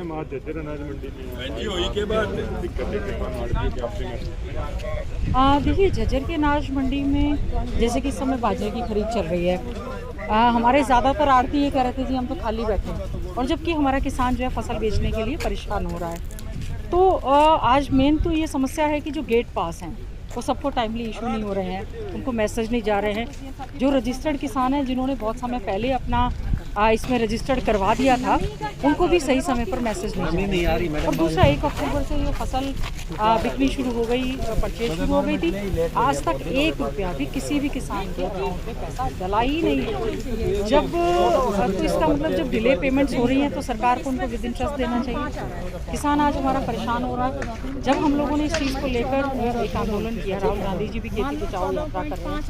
Ma'am आज जर्जर अनाज मंडी में के बाद देखिए झज्जर के अनाज मंडी में जैसे कि इस समय बाजरे की खरीद चल रही है। हमारे ज़्यादातर आड़ती ये कह रहे थे जी हम तो खाली बैठे हैं, और जबकि हमारा किसान जो है फसल बेचने के लिए परेशान हो रहा है। तो आज मेन तो ये समस्या है कि जो गेट पास हैं वो सबको टाइमली इशू नहीं हो रहे हैं, उनको मैसेज नहीं जा रहे हैं। जो रजिस्टर्ड किसान हैं जिन्होंने बहुत समय पहले अपना इसमें रजिस्टर्ड करवा दिया था, उनको भी सही समय पर मैसेज नहीं आ रही। और दूसरा 1 अक्टूबर से ये फसल बिकनी शुरू हो गई, परचेज शुरू हो गई थी। आज तक 1 रुपया भी किसी भी किसान के अकाउंट में पैसा डला ही नहीं है। जब तो इसका मतलब जब डिले पेमेंट्स हो रही हैं तो सरकार को उनको विद इंटरेस्ट देना चाहिए। किसान आज हमारा परेशान हो रहा है। जब हम लोगों ने इस चीज़ को लेकर एक आंदोलन किया, राहुल गांधी जी भी खेती बचाओ यात्रा कर रहे हैं,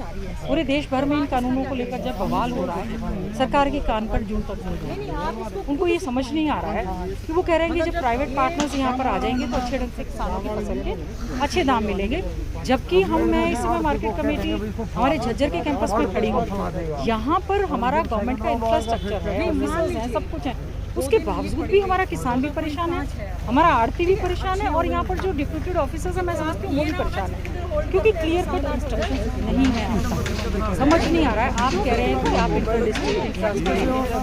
पूरे देश भर में इन कानूनों को लेकर जब बवाल हो रहा है, सरकार के कान पर जूं तक नहीं है। उनको ये समझ नहीं आ रहा है कि वो कह रहे हैं कि जब प्राइवेट पार्टनर्स यहाँ पर आ जाएंगे तो अच्छे ढंग से किसानों की फसल के अच्छे दाम मिलेंगे। जबकि मैं इस समय मार्केट कमेटी हमारे झज्जर के कैंपस पर खड़ी हूँ। यहाँ पर हमारा गवर्नमेंट का इंफ्रास्ट्रक्चर है, ऑफिसर्स हैं, सब कुछ है, उसके बावजूद भी हमारा किसान भी परेशान है, हमारा आड़ती भी परेशान है, और यहाँ पर जो डिप्यूटेड ऑफिसर्स हैं मैं समझती हूँ वो भी परेशान है, क्योंकि क्लियर कट इंस्ट्रक्शन नहीं है। समझ नहीं आ रहा है। आप कह रहे हैं कि आप इंटर डिस्ट्रिक्ट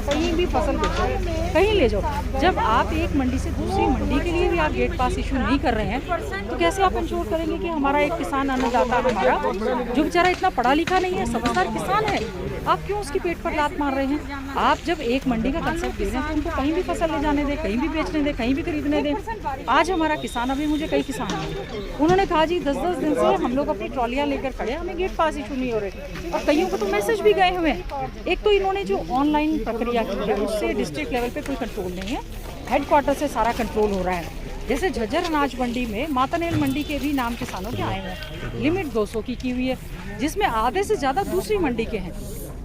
कहीं भी फसल बेचो, कहीं ले जाओ। जब आप एक मंडी से दूसरी मंडी के लिए भी आप गेट पास इशू नहीं कर रहे हैं तो कैसे आप इंश्योर करेंगे कि हमारा एक किसान अन्नदाता हमारा जो बेचारा इतना पढ़ा लिखा नहीं है, समझदार किसान है, आप क्यों उसकी पेट पर लात मार रहे हैं? आप जब एक मंडी का कंसेप्ट दे रहे हैं तो उनको कहीं भी फसल ले जाने दें, कहीं भी बेचने दें, कहीं भी खरीदने दें। आज हमारा किसान, अभी मुझे कई किसान हैं, उन्होंने कहा जी 10-10 दिन से हम लोग अपनी ट्रॉलियाँ लेकर खड़े, हमें गेट पास इशू नहीं हो रहे, और कईयों को तो मैसेज भी गए हुए हैं। एक तो इन्होंने जो ऑनलाइन प्रक्रिया की है उससे डिस्ट्रिक्ट लेवल पे कोई कंट्रोल नहीं है, हेडक्वार्टर से सारा कंट्रोल हो रहा है। जैसे झज्जर अनाज मंडी में मातानेल मंडी के भी नाम किसानों के आए हैं, लिमिट 200 की हुई है, जिसमें आधे से ज़्यादा दूसरी मंडी के हैं।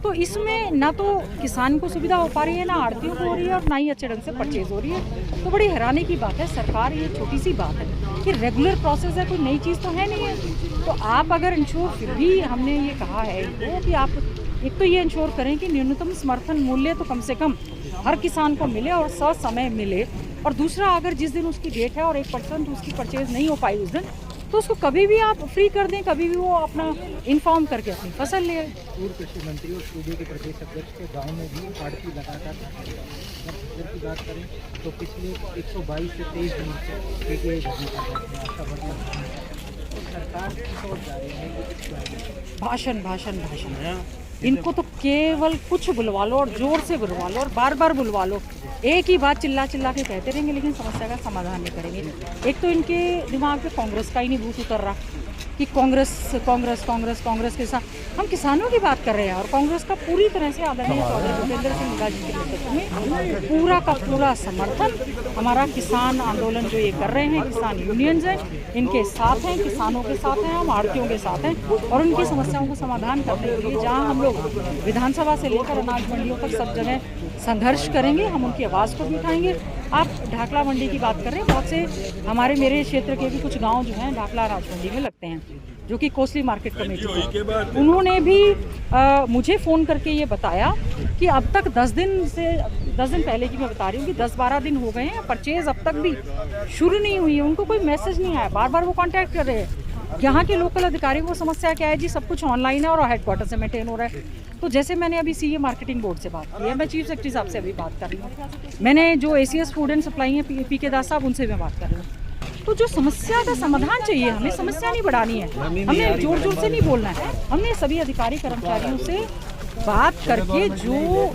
तो इसमें ना तो किसान को सुविधा हो पा रही है, ना आड़तियों को हो रही है, और ना ही अच्छे ढंग से परचेज हो रही है। तो बड़ी हैरानी की बात है। सरकार, ये छोटी सी बात है कि रेगुलर प्रोसेस है, कोई नई चीज़ तो है नहीं है। तो आप अगर इंश्योर, फिर भी हमने ये कहा है इनको कि आप एक तो ये इंश्योर करें कि न्यूनतम समर्थन मूल्य तो कम से कम हर किसान को मिले और समय मिले। और दूसरा, अगर जिस दिन उसकी डेट है और 1% उसकी परचेज नहीं हो पाई उस दिन, तो उसको कभी भी आप फ्री कर दें, कभी भी वो अपना इन्फॉर्म करके अपनी फसल ले। पूर्व कृषि मंत्री और सूबे के प्रदेश अध्यक्ष के गांव में भी आड़ती लगातार जब की बात करें तो पिछले 122 से 23 दिन से एक सरकार की ओर जा रही है भाषण। इनको तो केवल कुछ बुलवा लो और जोर से बुलवा लो और बार बार बुलवा लो, एक ही बात चिल्ला चिल्ला के कहते रहेंगे, लेकिन समस्या का समाधान नहीं करेंगे। एक तो इनके दिमाग पे कांग्रेस का ही नहीं भूत उतर रहा कि कांग्रेस के साथ हम किसानों की बात कर रहे हैं, और कांग्रेस का पूरी तरह से आदरणीय चौधरी भूपेंद्र सिंह हुड्डा जी के नेतृत्व में पूरा का पूरा समर्थन। हमारा किसान आंदोलन जो ये कर रहे हैं, किसान यूनियंस हैं, इनके साथ हैं, किसानों के साथ हैं, हम आड़तियों के साथ हैं, और उनकी समस्याओं को समाधान करने के लिए जहाँ हम लोग विधानसभा से लेकर अनाज मंडियों तक सब जगह संघर्ष करेंगे, हम उनकी आवाज़ को भी उठाएंगे। आप ढाकला मंडी की बात कर रहे हैं, बहुत से मेरे क्षेत्र के भी कुछ गांव जो हैं ढाकला अनाज मंडी में लगते हैं, जो कि कोसली मार्केट कमेटी है। उन्होंने भी मुझे फ़ोन करके ये बताया कि अब तक 10 दिन पहले की मैं बता रही हूँ कि 10-12 दिन हो गए हैं, परचेज़ अब तक भी शुरू नहीं हुई है, उनको कोई मैसेज नहीं आया। बार बार वो कांटेक्ट कर रहे हैं। यहाँ के लोकल अधिकारियों को समस्या क्या है जी, सब कुछ ऑनलाइन है और हेडक्वार्टर से मेंटेन हो रहा है। तो जैसे मैंने अभी सीए मार्केटिंग बोर्ड से बात की है, मैं चीफ सेक्रेटरी साहब से अभी बात कर रही हूँ, मैंने जो एसीएस फूड एंड सप्लाई हैं पीके दास साहब, उनसे मैं बात कर रही हूँ। तो जो समस्या का समाधान चाहिए, हमें समस्या नहीं बढ़ानी है, हमें जोर जोर से नहीं बोलना है, हमने सभी अधिकारी कर्मचारियों से बात करके जो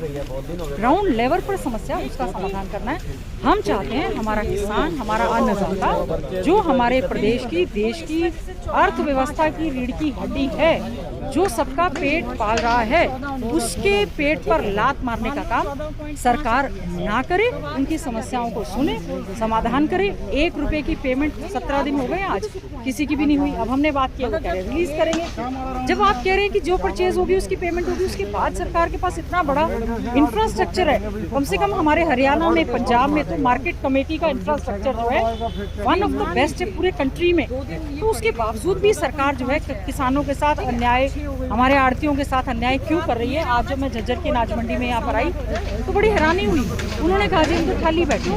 ग्राउंड लेवल पर समस्या उसका समाधान करना है। हम चाहते हैं हमारा किसान, हमारा अन्नदाता, जो हमारे प्रदेश की, देश की अर्थव्यवस्था की रीढ़ की हड्डी है, जो सबका पेट पाल रहा है, उसके पेट पर लात मारने का काम सरकार ना करे, उनकी समस्याओं को सुने, समाधान करे। 1 रुपये की पेमेंट 17 दिन हो गए आज, किसी की भी नहीं हुई। अब हमने बात किया, वो कह रहे रिलीज करेंगे। जब आप कह रहे हैं कि जो परचेज होगी उसकी पेमेंट होगी, उसके बाद सरकार के पास इतना बड़ा इंफ्रास्ट्रक्चर है, कम से कम हमारे हरियाणा में, पंजाब में तो मार्केट कमेटी का इंफ्रास्ट्रक्चर जो है वन ऑफ द बेस्ट है पूरे कंट्री में, तो उसके बावजूद भी सरकार जो है किसानों के साथ अन्याय हमारे आड़तियों के साथ अन्याय क्यों कर रही है। आज जब मैं झज्जर की अनाज मंडी में यहाँ पर आई तो बड़ी हैरानी हुई। उन्होंने कहा जी हम तो खाली बैठे,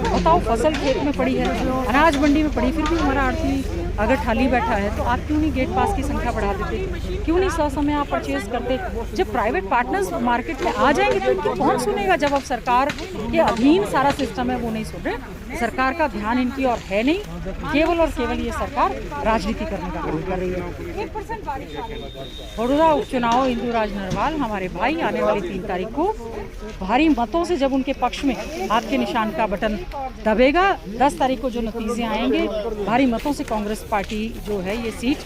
बताओ फसल खेत में पड़ी है, अनाज मंडी में पड़ी, फिर भी हमारा आड़ती अगर खाली बैठा है तो आप क्यों नहीं गेट पास की संख्या बढ़ा देते, क्यों नहीं ससमय आप परचेज करते। जब प्राइवेट पार्टनर्स मार्केट में आ जाएंगे तो इनकी कौन सुनेगा। जब अब सरकार के अधीन सारा सिस्टम है वो नहीं सुन रहे, सरकार का ध्यान इनकी और है नहीं, केवल और केवल ये सरकार राजनीति करने का काम कर रही है। 1% बारिश आ रही है। बड़ौदा उपचुनाव इंदुराज नरवाल हमारे भाई आने वाली 3 तारीख को भारी मतों से जब उनके पक्ष में हाथ के निशान का बटन दबेगा, 10 तारीख को जो नतीजे आएंगे भारी मतों से कांग्रेस पार्टी जो है ये सीट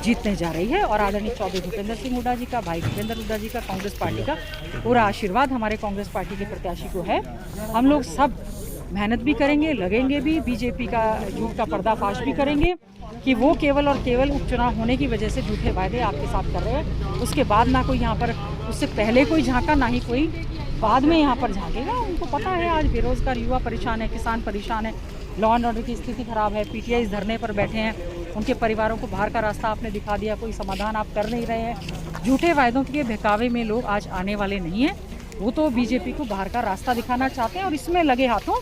जीतने जा रही है। और आदरणीय चौधरी भूपेंद्र सिंह हुड्डा जी का, भाई भूपेंद्र हुड्डा जी का, कांग्रेस पार्टी का पूरा आशीर्वाद हमारे कांग्रेस पार्टी के प्रत्याशी को है। हम लोग सब मेहनत भी करेंगे, लगेंगे भी, बीजेपी का झूठ का पर्दाफाश भी करेंगे कि वो केवल और केवल उपचुनाव होने की वजह से झूठे वायदे आपके साथ कर रहे हैं। उसके बाद ना कोई यहाँ पर, उससे पहले कोई झांका, ना ही कोई बाद में यहाँ पर झांकेगा। उनको पता है आज बेरोजगार युवा परेशान है, किसान परेशान है, लॉ एंड ऑर्डर की स्थिति खराब है, पीटीआई इस धरने पर बैठे हैं, उनके परिवारों को बाहर का रास्ता आपने दिखा दिया, कोई समाधान आप कर नहीं रहे हैं। झूठे वायदों के बहकावे में लोग आज आने वाले नहीं हैं। वो तो बीजेपी को बाहर का रास्ता दिखाना चाहते हैं और इसमें लगे हाथों,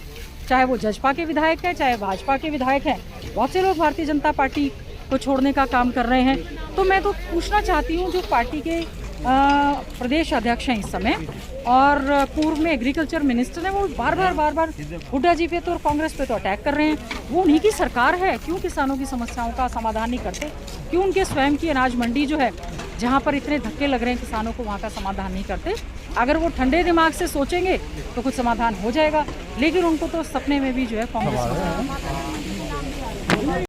चाहे वो जजपा के विधायक हैं, चाहे भाजपा के विधायक हैं, बहुत से लोग भारतीय जनता पार्टी को छोड़ने का काम कर रहे हैं। तो मैं तो पूछना चाहती हूँ जो पार्टी के प्रदेश अध्यक्ष हैं इस समय और पूर्व में एग्रीकल्चर मिनिस्टर हैं, वो बार बार हुड्डा जी पे तो और कांग्रेस पे तो अटैक कर रहे हैं। वो उन्हीं की सरकार है, क्यों किसानों की समस्याओं का समाधान नहीं करते, क्यों उनके स्वयं की अनाज मंडी जो है जहाँ पर इतने धक्के लग रहे हैं किसानों को, वहाँ का समाधान नहीं करते। अगर वो ठंडे दिमाग से सोचेंगे तो कुछ समाधान हो जाएगा, लेकिन उनको तो सपने में भी जो है कांग्रेस